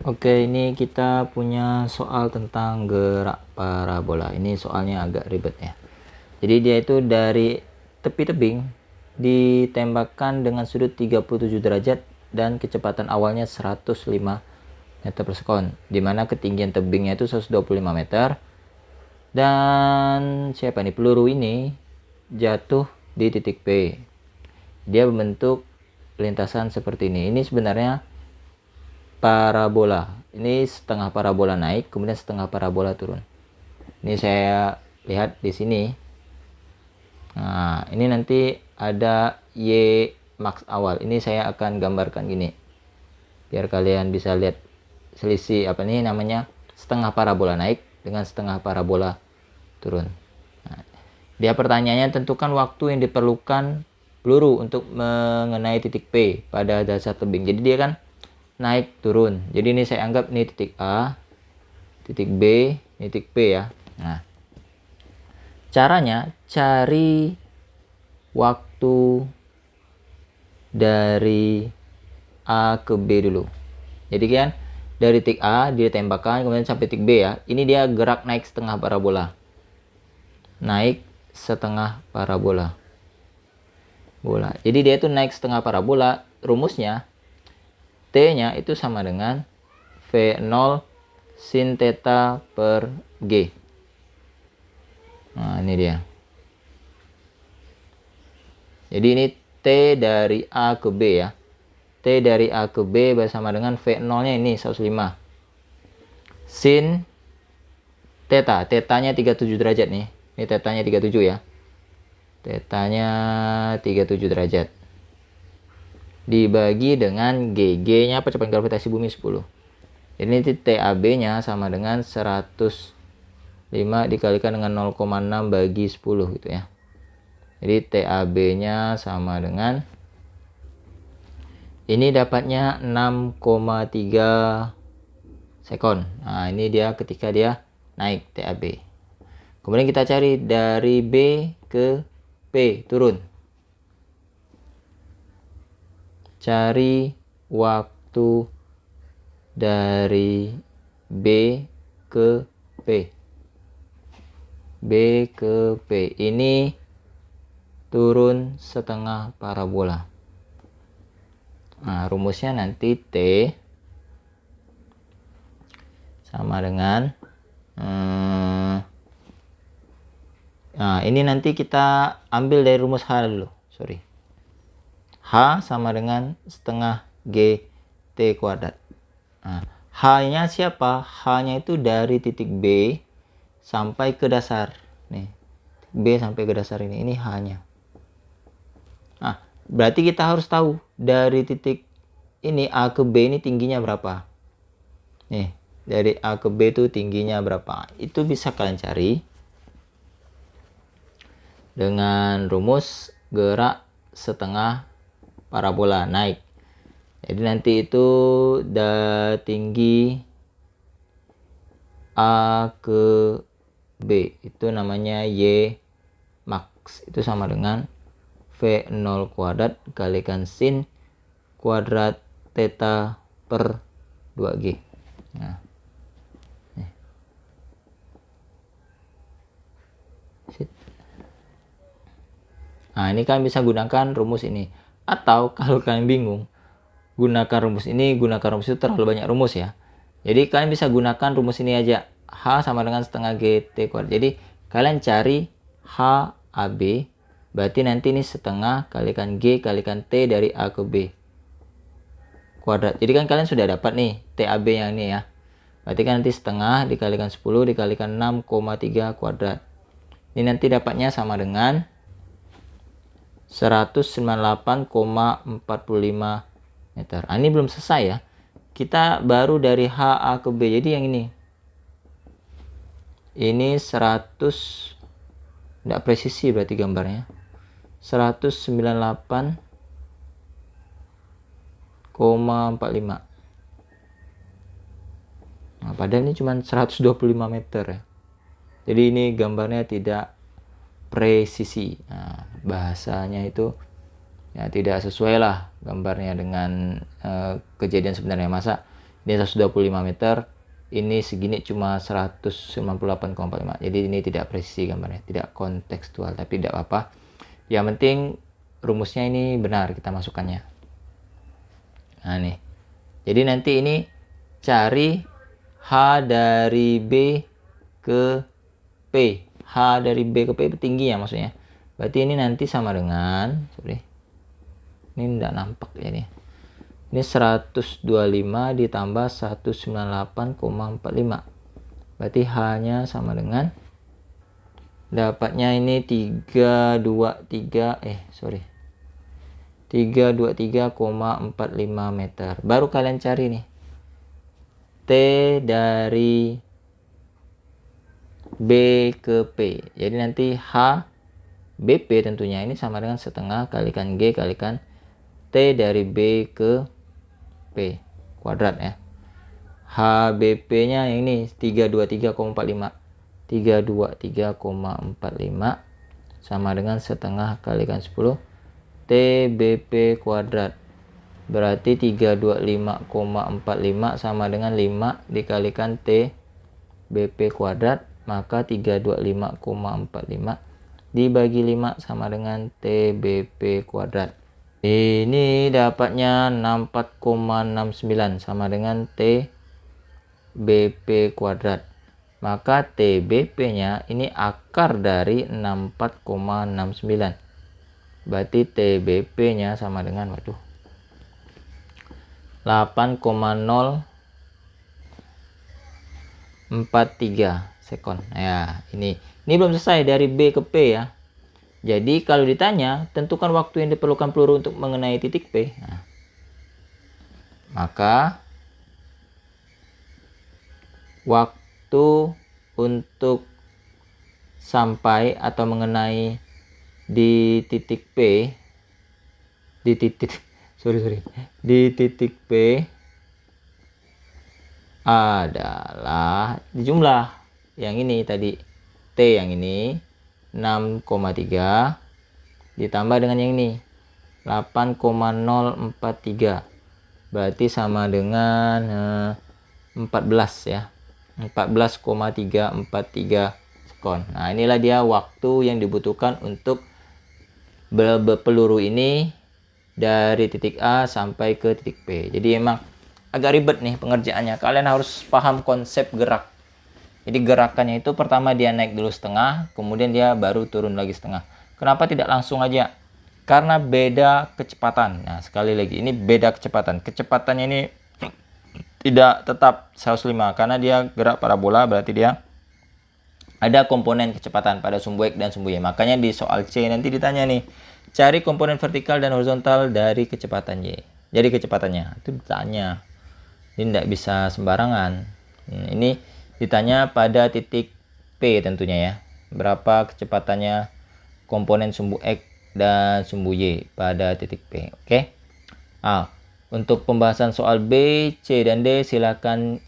Oke, ini kita punya soal tentang gerak parabola. Ini soalnya agak ribet ya. Jadi dia itu dari tepi tebing ditembakkan dengan sudut 37 derajat dan kecepatan awalnya 105 meter per sekon. Dimana ketinggian tebingnya itu 125 meter. Dan peluru ini jatuh di titik P. Dia membentuk lintasan seperti ini. Ini sebenarnya parabola. Ini setengah parabola naik, kemudian setengah parabola turun. Ini saya lihat di sini. Nah, ini nanti ada Y max awal. Ini saya akan gambarkan gini. Biar kalian bisa lihat selisih apa nih namanya setengah parabola naik dengan setengah parabola turun. Nah, dia pertanyaannya tentukan waktu yang diperlukan peluru untuk mengenai titik P pada dasar tebing. Jadi dia kan naik turun. Jadi ini saya anggap ini titik A, titik B, ini titik P ya. Nah, caranya cari waktu dari A ke B dulu. Jadi kan dari titik A dia tembakan kemudian sampai titik B ya. Ini dia gerak naik setengah parabola. Naik setengah parabola. Jadi dia itu naik setengah parabola. Rumusnya T-nya itu sama dengan V0 sin theta per G. Nah, ini dia. Jadi ini T dari A ke B ya. T dari A ke B bersama dengan V0-nya ini 105. Sin theta. Theta-nya 37 derajat nih. Ini theta-nya 37 ya. Theta-nya 37 derajat. Dibagi dengan G. G-nya percepatan gravitasi bumi 10. Jadi ini TAB-nya sama dengan 105 dikalikan dengan 0,6 bagi 10 gitu ya. Jadi TAB-nya sama dengan ini dapatnya 6,3 sekon. Nah, ini dia ketika dia naik TAB. Kemudian kita cari dari B ke P turun. Cari waktu dari B ke P. B ke P. Ini turun setengah parabola. Nah, rumusnya nanti T sama dengan nah, ini nanti kita ambil dari rumus H dulu. H sama dengan setengah G T kuadrat. Nah, H-nya siapa? H-nya itu dari titik B sampai ke dasar. Nih, B sampai ke dasar ini. Ini H-nya. Nah, berarti kita harus tahu dari titik ini A ke B ini tingginya berapa. Nih, dari A ke B itu tingginya berapa. Itu bisa kalian cari dengan rumus gerak setengah parabola naik. Jadi nanti itu tinggi A ke B itu namanya Y max, itu sama dengan V0 kuadrat kalikan sin kuadrat theta per 2G. Nah, ini kalian bisa gunakan rumus ini. Atau kalau kalian bingung, gunakan rumus ini, gunakan rumus itu terlalu banyak rumus ya. Jadi kalian bisa gunakan rumus ini aja. H sama dengan setengah GT kuadrat. Jadi kalian cari HAB. Berarti nanti ini setengah kalikan G kalikan T dari A ke B kuadrat. Jadi kan kalian sudah dapat nih TAB yang ini ya. Berarti kan nanti setengah dikalikan 10 dikalikan 6,3 kuadrat. Ini nanti dapatnya sama dengan 198,45 meter. Nah, ini belum selesai ya. Kita baru dari HA ke B. Jadi yang ini. Ini 100, tidak presisi berarti gambarnya. 198,45. Nah, padahal ini cuma 125 meter ya. Jadi ini gambarnya tidak presisi. Nah, bahasanya itu ya tidak sesuai lah gambarnya dengan kejadian sebenarnya. Masa Ini 125 meter, ini segini cuma 198,45. Jadi ini tidak presisi gambarnya, tidak kontekstual, tapi tidak apa-apa. Yang penting rumusnya ini benar kita masukkannya. Nah nih, jadi nanti ini cari H dari B ke P. H dari B ke P itu tinggi ya maksudnya. Berarti ini nanti sama dengan, sorry, ini tidak nampak ya nih. Ini 125 ditambah 198,45. Berarti H-nya sama dengan, dapatnya ini 323,45 meter. Baru kalian cari nih T dari B ke P. Jadi nanti H BP tentunya ini sama dengan setengah kalikan G kalikan T dari B ke P kuadrat ya. HBP-nya yang ini 323,45. 323,45 sama dengan setengah kalikan 10 TBP kuadrat. Berarti 325,45 sama dengan 5 dikalikan TBP kuadrat, maka 325,45 dibagi 5 sama dengan TBP kuadrat. Ini dapatnya 64,69 sama dengan TBP kuadrat. Maka TBP-nya ini akar dari 64,69. Berarti TBP-nya sama dengan 8,043 sekon. Ya, ini belum selesai dari B ke P ya. Jadi kalau ditanya tentukan waktu yang diperlukan peluru untuk mengenai titik P. Nah, maka waktu untuk sampai atau mengenai di titik P, di titik P adalah jumlah yang ini tadi, T yang ini 6,3 ditambah dengan yang ini 8,043, berarti sama dengan 14 ya, 14,343 sekon. Nah inilah dia waktu yang dibutuhkan untuk peluru ini dari titik A sampai ke titik P. Jadi emang agak ribet nih pengerjaannya. Kalian harus paham konsep gerak. Jadi gerakannya itu pertama dia naik dulu setengah, kemudian dia baru turun lagi setengah. Kenapa tidak langsung aja? Karena beda kecepatan. Nah sekali lagi ini beda kecepatan. Kecepatannya ini tidak tetap 105 karena dia gerak parabola, berarti dia ada komponen kecepatan pada sumbu X dan sumbu Y. Makanya di soal C nanti ditanya nih, cari komponen vertikal dan horizontal dari kecepatan Y. Jadi kecepatannya itu ditanya. Ini tidak bisa sembarangan. Ini ditanya pada titik P tentunya ya. Berapa kecepatannya komponen sumbu X dan sumbu Y pada titik P. Oke. Untuk pembahasan soal B, C, dan D silahkan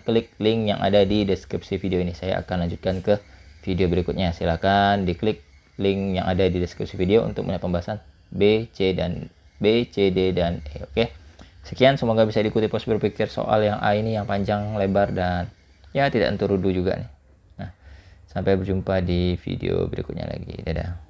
klik link yang ada di deskripsi video ini. Saya akan lanjutkan ke video berikutnya. Silahkan diklik link yang ada di deskripsi video untuk melihat pembahasan B, C, D, dan E. Oke. Sekian, semoga bisa diikuti proses berpikir soal yang A ini yang panjang, lebar, dan ya tidak entur rudu juga nih. Nah, sampai berjumpa di video berikutnya lagi. Dadah.